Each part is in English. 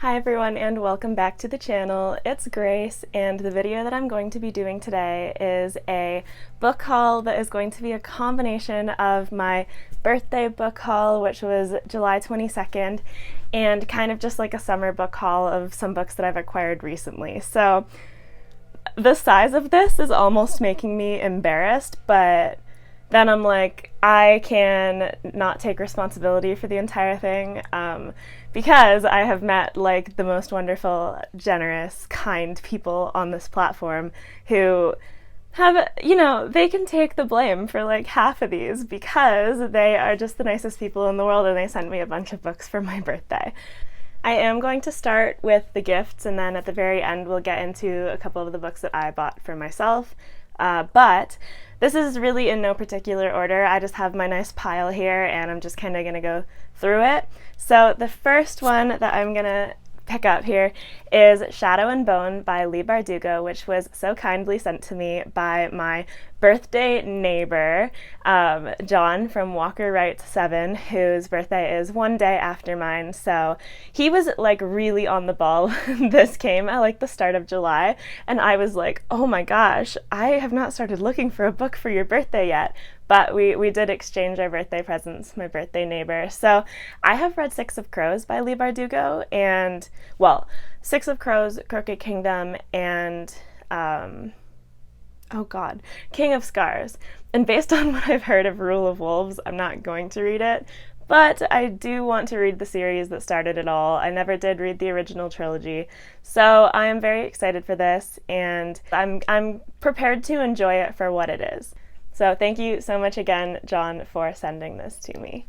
Hi everyone and welcome back to the channel. It's Grace, and the video that I'm going to be doing today is a book haul that is going to be a combination of my birthday book haul, which was July 22nd, and kind of just like a summer book haul of some books that I've acquired recently. So the size of this is almost making me embarrassed, but then I'm like, I can not take responsibility for the entire thing because I have met like the most wonderful, generous, kind people on this platform who have, they can take the blame for like half of these because they are just the nicest people in the world and they sent me a bunch of books for my birthday. I am going to start with the gifts, and then at the very end we'll get into a couple of the books that I bought for myself. But this is really in no particular order. I just have my nice pile here and I'm just kind of going to go through it. So the first one that I'm going to pick up here is Shadow and Bone by Leigh Bardugo, which was so kindly sent to me by my birthday neighbor, John from Walker Wright 7, whose birthday is one day after mine. So he was like really on the ball. This came at like the start of July, and I was like, oh my gosh, I have not started looking for a book for your birthday yet. But we did exchange our birthday presents, my birthday neighbor. So I have read Six of Crows by Leigh Bardugo, and, well, Six of Crows, Crooked Kingdom, and, King of Scars. And based on what I've heard of Rule of Wolves, I'm not going to read it. But I do want to read the series that started it all. I never did read the original trilogy. So I am very excited for this, and I'm prepared to enjoy it for what it is. So thank you so much again, John, for sending this to me.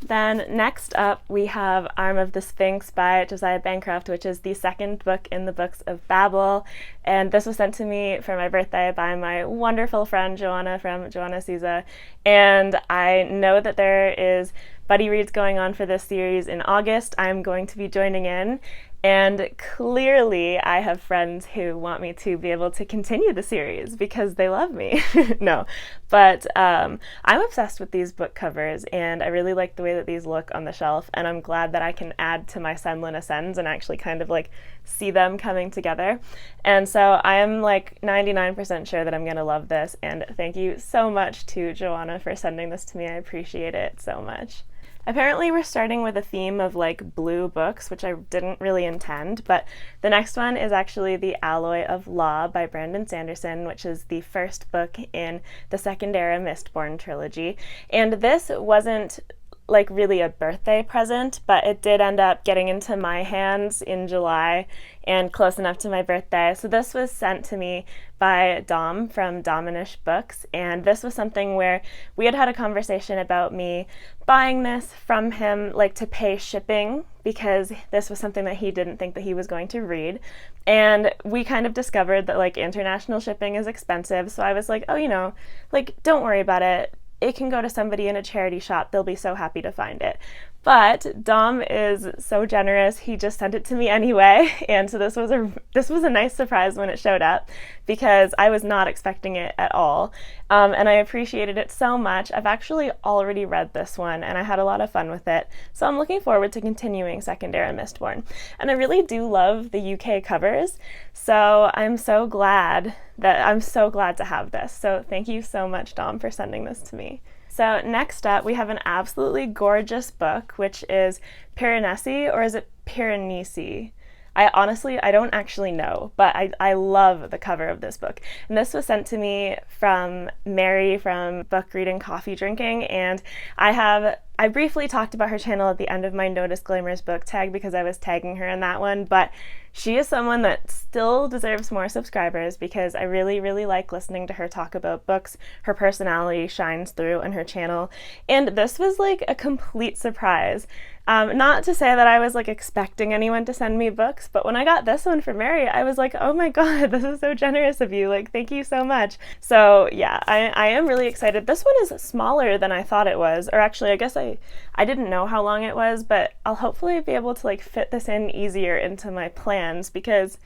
Then next up, we have Arm of the Sphinx by Josiah Bancroft, which is the second book in the Books of Babel. And this was sent to me for my birthday by my wonderful friend, Joanna from Joanna Souza. And I know that there is buddy reads going on for this series in August. I'm going to be joining in. And clearly I have friends who want me to be able to continue the series because they love me. No, but I'm obsessed with these book covers, and I really like the way that these look on the shelf, and I'm glad that I can add to my Senlin Ascends and actually kind of like see them coming together. And so I am like 99% sure that I'm going to love this, and thank you so much to Joanna for sending this to me. I appreciate it so much. Apparently we're starting with a theme of like blue books, which I didn't really intend, but the next one is actually The Alloy of Law by Brandon Sanderson, which is the first book in the Second Era Mistborn trilogy. And this wasn't like really a birthday present, but it did end up getting into my hands in July and close enough to my birthday. So this was sent to me by Dom from Dominish Books, and this was something where we had a conversation about me buying this from him like to pay shipping, because this was something that he didn't think that he was going to read. And we kind of discovered that like international shipping is expensive, so I was like, oh, like don't worry about it. It can go to somebody in a charity shop. They'll be so happy to find it. But Dom is so generous. He just sent it to me anyway. And so this was a nice surprise when it showed up, because I was not expecting it at all. And I appreciated it so much. I've actually already read this one and I had a lot of fun with it. So I'm looking forward to continuing Second Era Mistborn. And I really do love the UK covers. So I'm so glad to have this. So thank you so much, Dom, for sending this to me. So next up, we have an absolutely gorgeous book, which is Piranesi, or is it Piranesi? I don't actually know, but I love the cover of this book. And this was sent to me from Mary from Book Reading Coffee Drinking, and I briefly talked about her channel at the end of my No Disclaimers book tag because I was tagging her in that one, but she is someone that still deserves more subscribers because I really, really like listening to her talk about books. Her personality shines through in her channel, and this was like a complete surprise. Not to say that I was like expecting anyone to send me books, but when I got this one from Mary, I was like, oh my god, this is so generous of you. Like, thank you so much. So yeah, I am really excited. This one is smaller than I thought it was, or actually I guess I didn't know how long it was, but I'll hopefully be able to like fit this in easier into my plans, because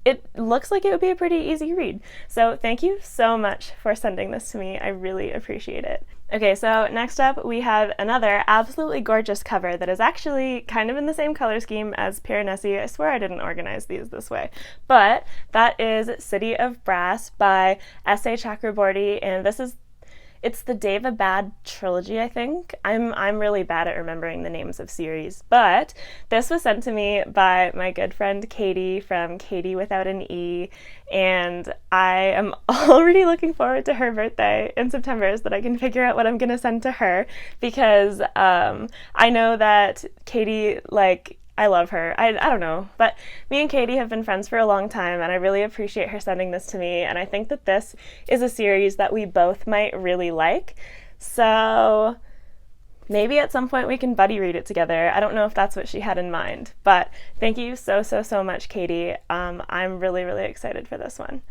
it looks like it would be a pretty easy read. So thank you so much for sending this to me. I really appreciate it. Okay, so next up we have another absolutely gorgeous cover that is actually kind of in the same color scheme as Piranesi. I swear I didn't organize these this way. But that is City of Brass by S.A. Chakraborty, and it's the Daevabad trilogy, I think. I'm really bad at remembering the names of series, but this was sent to me by my good friend Katie from Katie without an E, and I am already looking forward to her birthday in September so that I can figure out what I'm gonna send to her, because I know that Katie, like, I love her. I don't know, but me and Katie have been friends for a long time, and I really appreciate her sending this to me, and I think that this is a series that we both might really like. So maybe at some point we can buddy read it together. I don't know if that's what she had in mind, but thank you so much, Katie. I'm really excited for this one.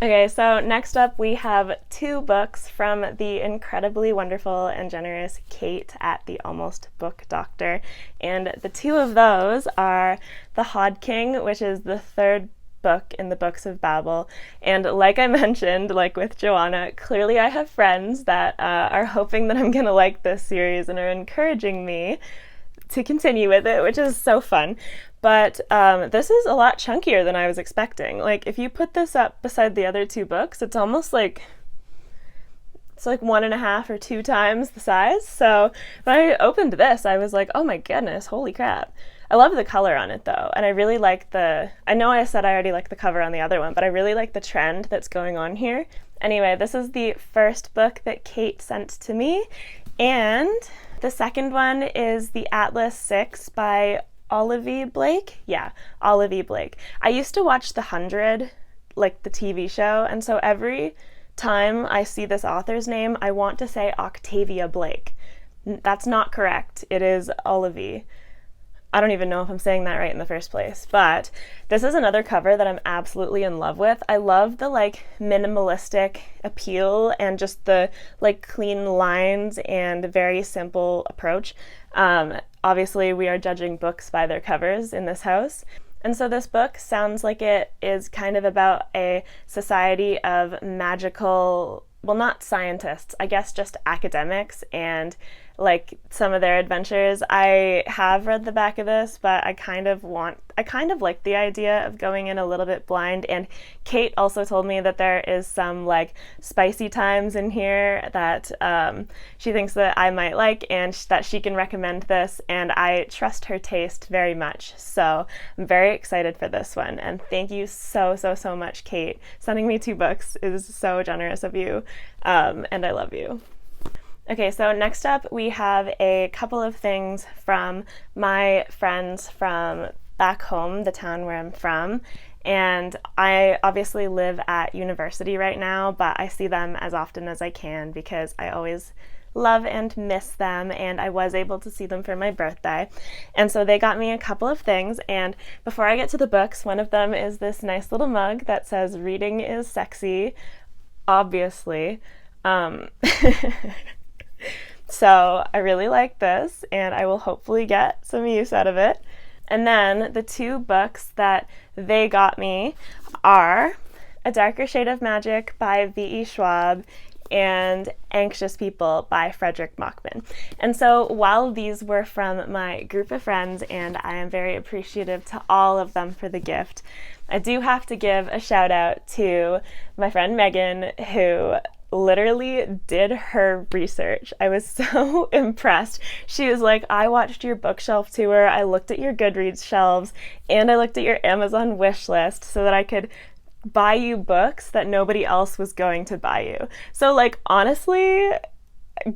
Okay, so next up we have 2 books from the incredibly wonderful and generous Kate at the Almost Book Doctor, and the 2 of those are The Hod King, which is the 3rd book in the Books of Babel, and like I mentioned, like with Joanna, clearly I have friends that are hoping that I'm gonna like this series and are encouraging me to continue with it, which is so fun. But this is a lot chunkier than I was expecting. Like, if you put this up beside the other 2 books, it's almost like, it's like 1.5 or 2 times the size. So when I opened this, I was like, oh my goodness, holy crap. I love the color on it though, and I really like I know I said I already like the cover on the other one, but I really like the trend that's going on here. Anyway, this is the first book that Kate sent to me, and the second one is The Atlas 6 by Olivia Blake? Yeah, Olivia Blake. I used to watch The 100, like the TV show, and so every time I see this author's name, I want to say Octavia Blake. That's not correct. It is Olivia. I don't even know if I'm saying that right in the first place, but this is another cover that I'm absolutely in love with. I love the like minimalistic appeal and just the like clean lines and very simple approach. Obviously we are judging books by their covers in this house. And so this book sounds like it is kind of about a society of magical, well, not scientists, I guess just academics and like some of their adventures. I have read the back of this, but I kind of like the idea of going in a little bit blind. And Kate also told me that there is some like spicy times in here that she thinks that I might like, and that she can recommend this, and I trust her taste very much. So I'm very excited for this one, and thank you so much, Kate. Sending me 2 books is so generous of you, and I love you. Okay, so next up we have a couple of things from my friends from back home, the town where I'm from, and I obviously live at university right now, but I see them as often as I can because I always love and miss them, and I was able to see them for my birthday. And so they got me a couple of things, and before I get to the books, one of them is this nice little mug that says "Reading is sexy," obviously. So I really like this, and I will hopefully get some use out of it. And then the 2 books that they got me are A Darker Shade of Magic by V.E. Schwab and Anxious People by Frederick Mockman. And so while these were from my group of friends, and I am very appreciative to all of them for the gift, I do have to give a shout out to my friend Megan, who literally did her research. I was so impressed. She was like, I watched your bookshelf tour, I looked at your Goodreads shelves, and I looked at your Amazon wish list so that I could buy you books that nobody else was going to buy you. So like, honestly,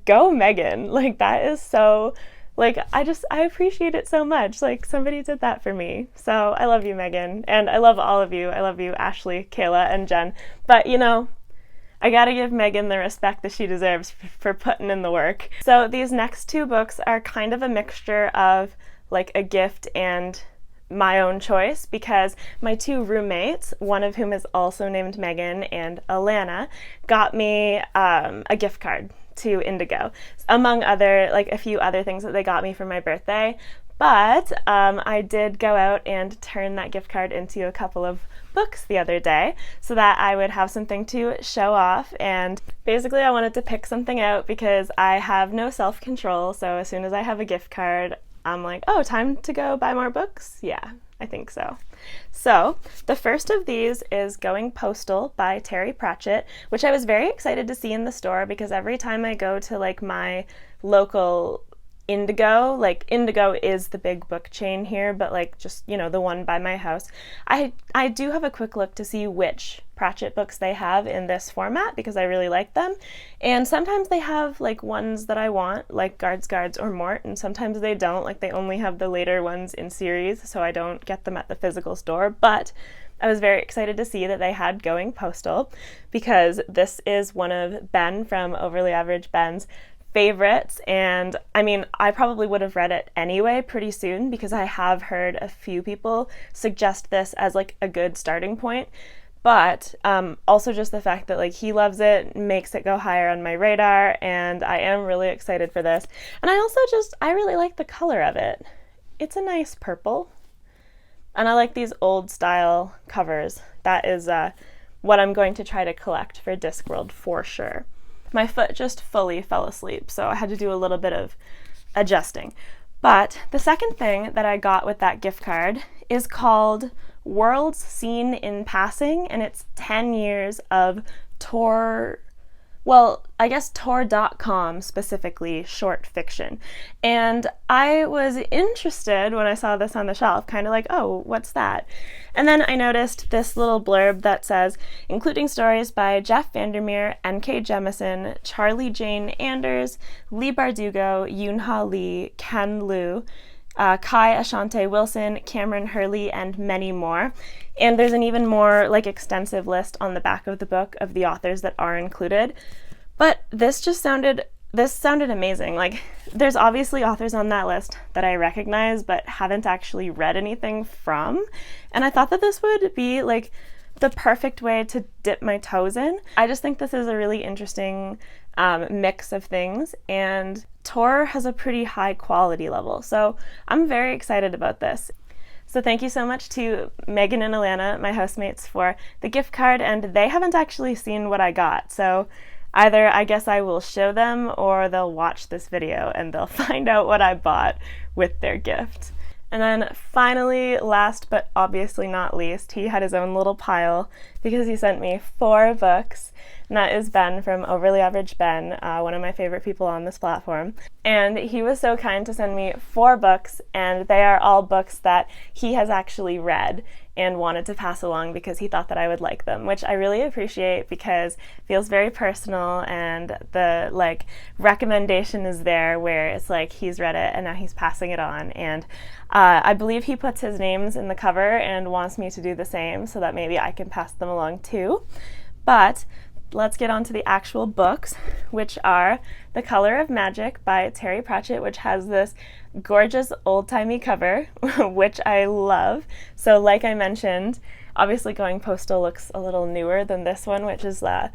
go Megan. Like, that is so, like, I appreciate it so much. Like, somebody did that for me. So I love you, Megan. And I love all of you. I love you, Ashley, Kayla, and Jen. But you know, I gotta give Megan the respect that she deserves for putting in the work. So these next 2 books are kind of a mixture of like a gift and my own choice, because my 2 roommates, one of whom is also named Megan, and Alana, got me a gift card to Indigo, among other, like a few other things that they got me for my birthday. But I did go out and turn that gift card into a couple of books the other day so that I would have something to show off. And basically I wanted to pick something out because I have no self-control, so as soon as I have a gift card, I'm like, oh, time to go buy more books? Yeah, I think so. So the first of these is Going Postal by Terry Pratchett, which I was very excited to see in the store because every time I go to like my local Indigo, like Indigo is the big book chain here, but like just, you know, the one by my house, I do have a quick look to see which Pratchett books they have in this format because I really like them. And sometimes they have like ones that I want, like Guards or Mort, and sometimes they don't, like they only have the later ones in series, so I don't get them at the physical store. But I was very excited to see that they had Going Postal because this is one of Ben from Overly Average Ben's favorites, and I mean, I probably would have read it anyway pretty soon because I have heard a few people suggest this as like a good starting point, but also just the fact that like he loves it makes it go higher on my radar, and I am really excited for this. And I really like the color of it. It's a nice purple, and I like these old style covers. That is what I'm going to try to collect for Discworld for sure. My foot just fully fell asleep, so I had to do a little bit of adjusting. But the second thing that I got with that gift card is called Worlds Seen in Passing, and it's 10 years of Tor, well, I guess Tor.com specifically short fiction. And I was interested when I saw this on the shelf, kind of like, oh, what's that? And then I noticed this little blurb that says, including stories by Jeff Vandermeer, N.K. Jemisin, Charlie Jane Anders, Lee Bardugo, Yoon-Ha Lee, Ken Liu, Kai Ashante Wilson, Cameron Hurley, and many more. And there's an even more like extensive list on the back of the book of the authors that are included. But this sounded amazing. Like, there's obviously authors on that list that I recognize but haven't actually read anything from. And I thought that this would be like the perfect way to dip my toes in. I just think this is a really interesting mix of things, and Tor has a pretty high quality level, so I'm very excited about this. So thank you so much to Megan and Alana, my housemates, for the gift card, and they haven't actually seen what I got, so either I guess I will show them or they'll watch this video and they'll find out what I bought with their gift. And then finally, last but obviously not least, he had his own little pile because he sent me 4 books, and that is Ben from Overly Average Ben, one of my favorite people on this platform. And he was so kind to send me 4 books, and they are all books that he has actually read and wanted to pass along because he thought that I would like them, which I really appreciate because it feels very personal, and the like recommendation is there where it's like he's read it and now he's passing it on. And I believe he puts his names in the cover and wants me to do the same so that maybe I can pass them along too. But let's get on to the actual books, which are The Color of Magic by Terry Pratchett, which has this gorgeous old-timey cover, which I love. So like I mentioned, obviously Going Postal looks a little newer than this one, which is a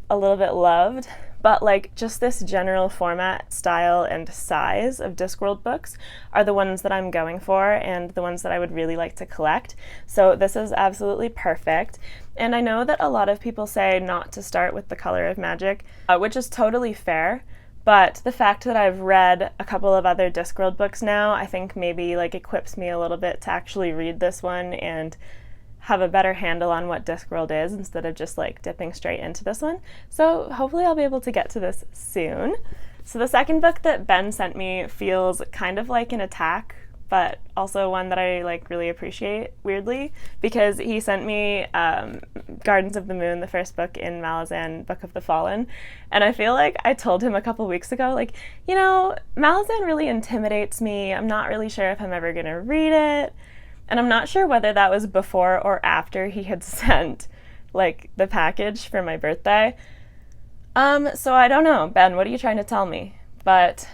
little bit loved. But like just this general format, style, and size of Discworld books are the ones that I'm going for and the ones that I would really like to collect. So this is absolutely perfect. And I know that a lot of people say not to start with The Color of Magic, which is totally fair. But the fact that I've read a couple of other Discworld books now, I think maybe like equips me a little bit to actually read this one and have a better handle on what Discworld is instead of just like dipping straight into this one. So hopefully I'll be able to get to this soon. So the second book that Ben sent me feels kind of like an attack, but also one that I like really appreciate, weirdly, because he sent me Gardens of the Moon, the first book in Malazan, Book of the Fallen. And I feel like I told him a couple weeks ago, like, you know, Malazan really intimidates me. I'm not really sure if I'm ever gonna read it. And I'm not sure whether that was before or after he had sent like the package for my birthday. So I don't know, Ben, what are you trying to tell me? But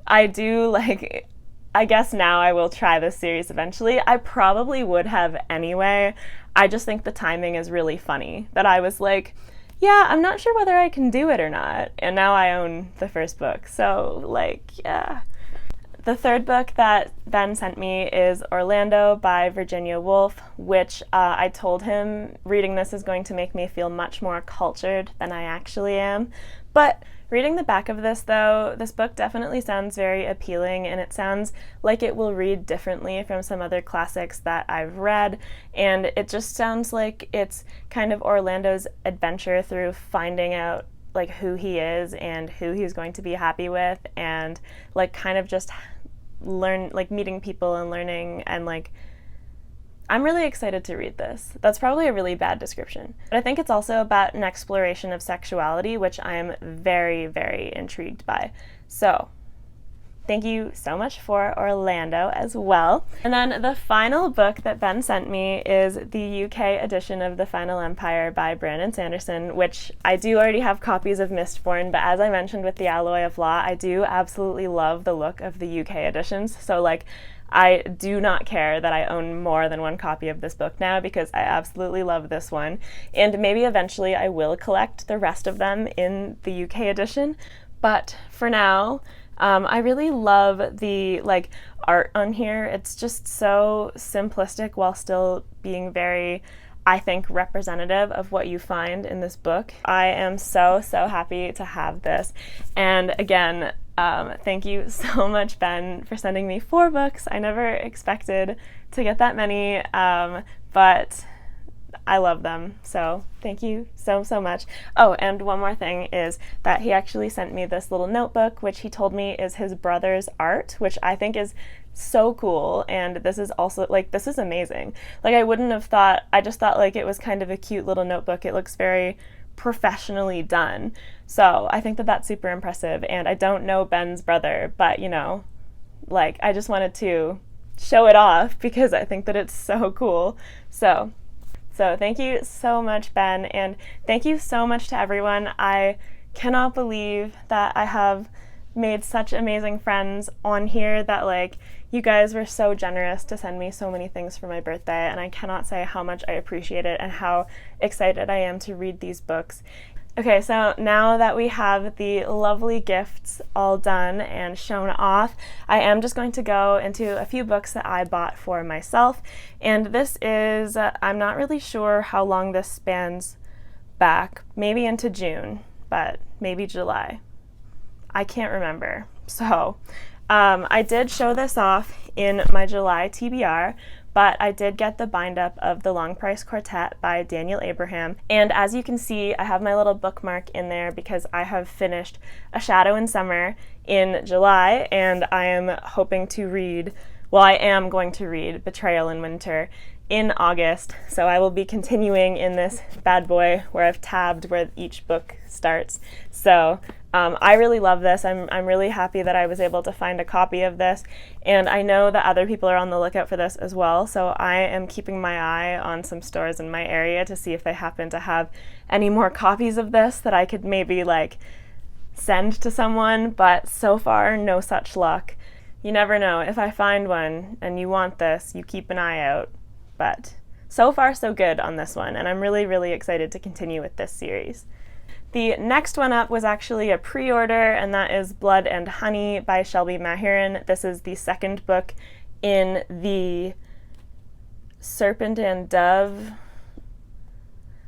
I do like, I guess now I will try this series eventually. I probably would have anyway. I just think the timing is really funny that I was like, yeah, I'm not sure whether I can do it or not. And now I own the first book. So like, yeah. The third book that Ben sent me is Orlando by Virginia Woolf, which I told him reading this is going to make me feel much more cultured than I actually am. But reading the back of this, though, this book definitely sounds very appealing, and it sounds like it will read differently from some other classics that I've read, and it just sounds like it's kind of Orlando's adventure through finding out like who he is and who he's going to be happy with, and like kind of just meeting people and learning, and like I'm really excited to read this. That's probably a really bad description. But I think it's also about an exploration of sexuality, which I'm very, very intrigued by. So thank you so much for Orlando as well. And then the final book that Ben sent me is the UK edition of The Final Empire by Brandon Sanderson, which I do already have copies of Mistborn, but as I mentioned with The Alloy of Law, I do absolutely love the look of the UK editions. So like, I do not care that I own more than one copy of this book now because I absolutely love this one. And maybe eventually I will collect the rest of them in the UK edition. But for now, I really love the like art on here. It's just so simplistic while still being very, I think, representative of what you find in this book. I am so happy to have this. And again, thank you so much, Ben, for sending me 4 books. I never expected to get that many, but I love them. So thank you so much. Oh, and one more thing is that he actually sent me this little notebook, which he told me is his brother's art, which I think is so cool. And this is also like, this is amazing. Like I wouldn't have thought, I just thought like it was kind of a cute little notebook. It looks very professionally done. So I think that that's super impressive. And I don't know Ben's brother, but you know, like I just wanted to show it off because I think that it's so cool. So thank you so much, Ben, and thank you so much to everyone. I cannot believe that I have made such amazing friends on here, that like you guys were so generous to send me so many things for my birthday, and I cannot say how much I appreciate it and how excited I am to read these books. Okay, so now that we have the lovely gifts all done and shown off, I am just going to go into a few books that I bought for myself. And this is, I'm not really sure how long this spans back, maybe into June, but maybe July. I can't remember. So I did show this off in my July TBR, but I did get the bind-up of The Long Price Quartet by Daniel Abraham. And as you can see, I have my little bookmark in there because I have finished A Shadow in Summer in July, and I am hoping to read, well, I am going to read Betrayal in Winter in August. So I will be continuing in this bad boy where I've tabbed where each book starts. So I really love this. I'm really happy that I was able to find a copy of this, and I know that other people are on the lookout for this as well, so I am keeping my eye on some stores in my area to see if they happen to have any more copies of this that I could maybe like send to someone, but so far no such luck. You never know. If I find one and you want this, you keep an eye out. But so far so good on this one, and I'm really excited to continue with this series. The next one up was actually a pre-order, and that is Blood and Honey by Shelby Mahiran. This is the second book in the Serpent and Dove.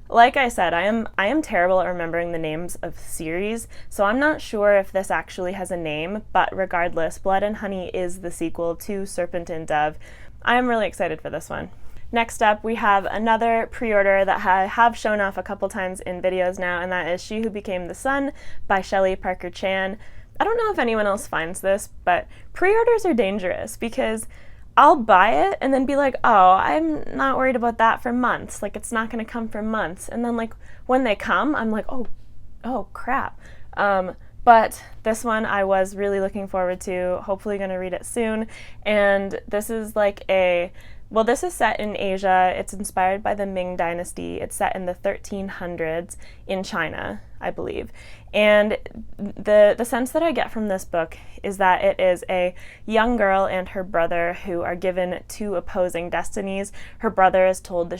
Like I said, I am terrible at remembering the names of series, so I'm not sure if this actually has a name, but regardless, Blood and Honey is the sequel to Serpent and Dove. I am really excited for this one. Next up, we have another pre-order that I have shown off a couple times in videos now, and that is She Who Became the Sun by Shelley Parker Chan. I don't know if anyone else finds this, but pre-orders are dangerous because I'll buy it and then be like, oh, I'm not worried about that for months. Like, it's not going to come for months. And then, like, when they come, I'm like, oh, crap. But this one I was really looking forward to, hopefully going to read it soon. And this is like well, this is set in Asia. It's inspired by the Ming Dynasty. It's set in the 1300s in China, I believe. And the sense that I get from this book is that it is a young girl and her brother who are given two opposing destinies. Her brother is told that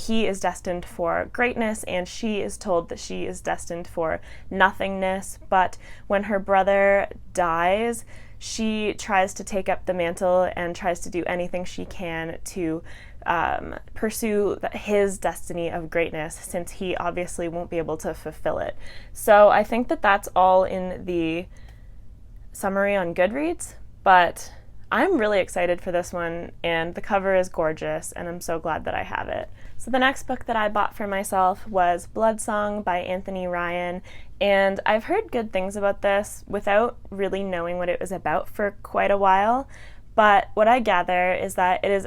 he is destined for greatness, and she is told that she is destined for nothingness. But when her brother dies, she tries to take up the mantle and tries to do anything she can to pursue his destiny of greatness, since he obviously won't be able to fulfill it. So I think that that's all in the summary on Goodreads, but I'm really excited for this one, and the cover is gorgeous, and I'm so glad that I have it. So the next book that I bought for myself was Bloodsong by Anthony Ryan, and I've heard good things about this without really knowing what it was about for quite a while. But what I gather is that it is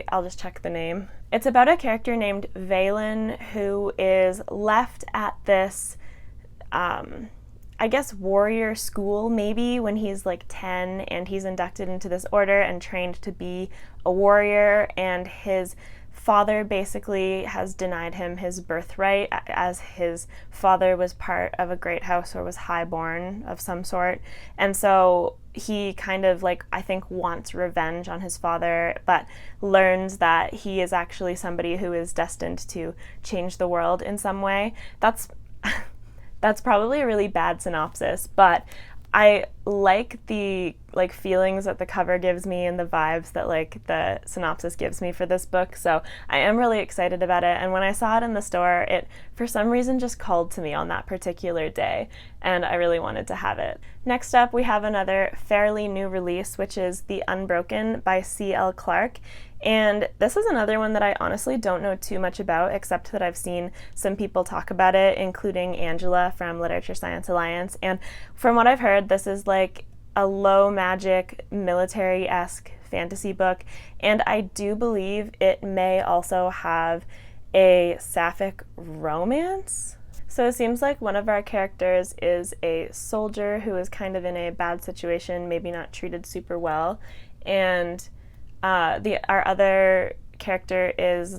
I'll just check the name. It's about a character named Valen who is left at this, I guess, warrior school maybe when he's like 10, and he's inducted into this order and trained to be a warrior, and his father basically has denied him his birthright, as his father was part of a great house or was highborn of some sort. And so he kind of, like, I think wants revenge on his father, but learns that he is actually somebody who is destined to change the world in some way. That's probably a really bad synopsis, but I like the feelings that the cover gives me and the vibes that the synopsis gives me for this book, so I am really excited about it. And when I saw it in the store, it for some reason just called to me on that particular day, and I really wanted to have it. Next up, we have another fairly new release, which is The Unbroken by C.L. Clarke. And this is another one that I honestly don't know too much about, except that I've seen some people talk about it, including Angela from Literature Science Alliance. And from what I've heard, this is like a low magic, military-esque fantasy book. And I do believe it may also have a sapphic romance. So it seems like one of our characters is a soldier who is kind of in a bad situation, maybe not treated super well. And our other character is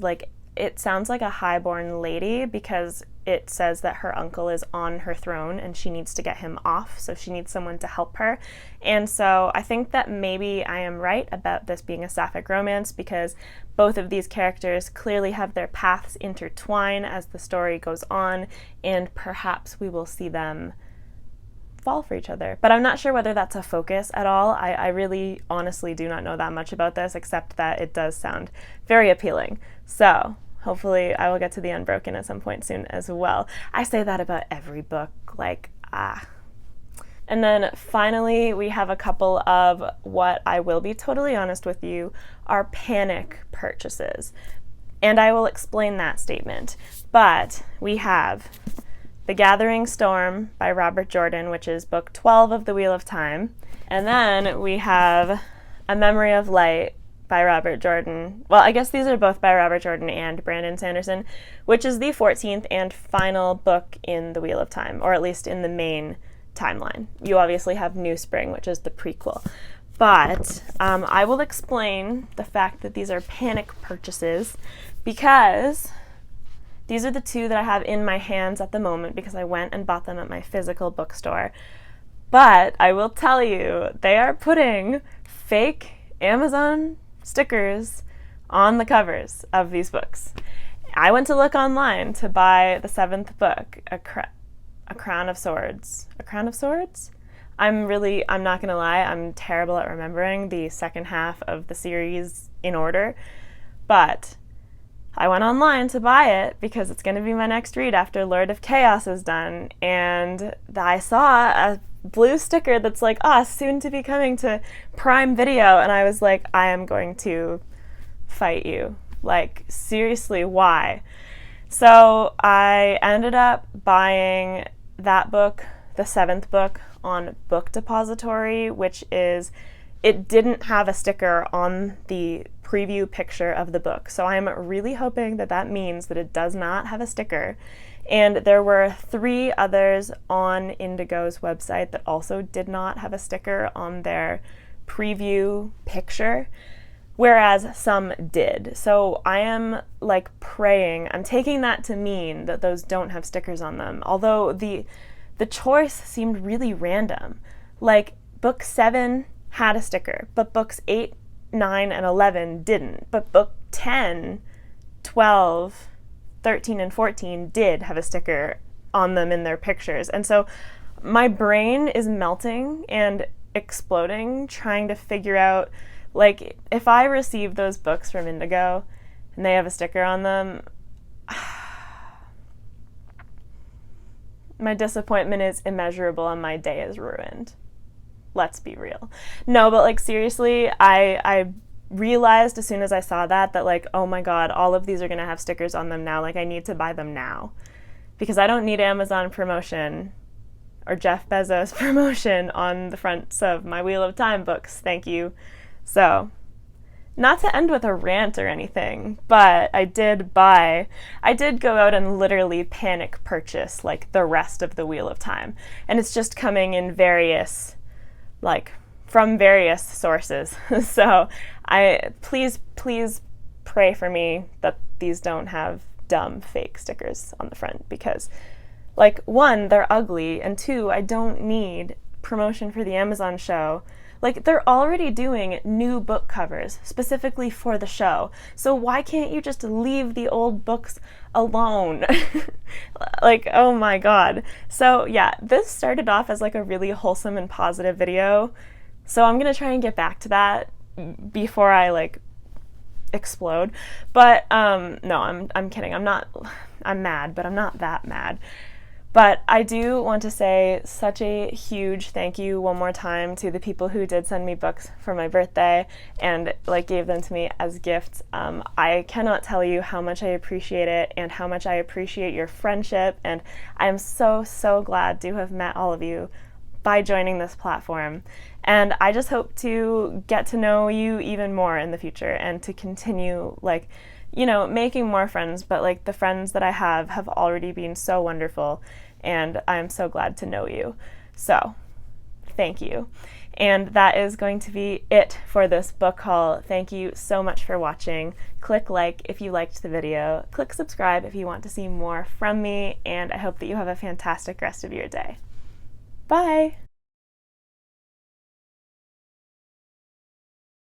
it sounds like a highborn lady, because it says that her uncle is on her throne and she needs to get him off, so she needs someone to help her. And so I think that maybe I am right about this being a sapphic romance, because both of these characters clearly have their paths intertwine as the story goes on, and perhaps we will see them fall for each other. But I'm not sure whether that's a focus at all. I really honestly do not know that much about this, except that it does sound very appealing. So hopefully I will get to The Unbroken at some point soon as well. I say that about every book, And then finally, we have a couple of what I will be totally honest with you are panic purchases. And I will explain that statement. But we have The Gathering Storm by Robert Jordan, which is book 12 of The Wheel of Time. And then we have A Memory of Light by Robert Jordan. Well, I guess these are both by Robert Jordan and Brandon Sanderson, which is the 14th and final book in The Wheel of Time, or at least in the main timeline. You obviously have New Spring, which is the prequel. But I will explain the fact that these are panic purchases, because these are the two that I have in my hands at the moment, because I went and bought them at my physical bookstore. But I will tell you, they are putting fake Amazon stickers on the covers of these books. I went to look online to buy the 7th book, A Crown of Swords. A Crown of Swords? I'm not gonna lie, I'm terrible at remembering the second half of the series in order, but I went online to buy it because it's going to be my next read after Lord of Chaos is done, and I saw a blue sticker that's like, soon to be coming to Prime Video, and I was like, I am going to fight you. Seriously, why? So I ended up buying that book, the 7th book, on Book Depository, which is, it didn't have a sticker on the preview picture of the book. So I'm really hoping that that means that it does not have a sticker. And there were 3 others on Indigo's website that also did not have a sticker on their preview picture, whereas some did. So I am praying, I'm taking that to mean that those don't have stickers on them. Although the the choice seemed really random. Like, book 7 had a sticker, but books 8, 9, and 11 didn't. But book 10, 12, 13, and 14 did have a sticker on them in their pictures. And so my brain is melting and exploding trying to figure out, like, if I receive those books from Indigo and they have a sticker on them, my disappointment is immeasurable and my day is ruined. Let's be real. No, but like seriously, I realized as soon as I saw that like, oh my god, all of these are gonna have stickers on them now. Like, I need to buy them now. Because I don't need Amazon promotion or Jeff Bezos promotion on the fronts of my Wheel of Time books. Thank you. So, not to end with a rant or anything, but I did go out and literally panic purchase like the rest of the Wheel of Time. And it's just coming in various, like, from various sources. So please pray for me that these don't have dumb fake stickers on the front, because, like, 1, they're ugly, and 2, I don't need promotion for the Amazon show. Like, they're already doing new book covers specifically for the show, so why can't you just leave the old books alone? Like, oh my god. So yeah, this started off as like a really wholesome and positive video, so I'm gonna try and get back to that before I like explode. But no, I'm kidding. I'm mad, but I'm not that mad. But I do want to say such a huge thank you one more time to the people who did send me books for my birthday and like gave them to me as gifts. I cannot tell you how much I appreciate it and how much I appreciate your friendship, and I am so glad to have met all of you by joining this platform. And I just hope to get to know you even more in the future and to continue, like, you know, making more friends. But like, the friends that I have already been so wonderful, and I'm so glad to know you. So thank you. And that is going to be it for this book haul. Thank you so much for watching. Click like if you liked the video. Click subscribe if you want to see more from me, and I hope that you have a fantastic rest of your day. Bye!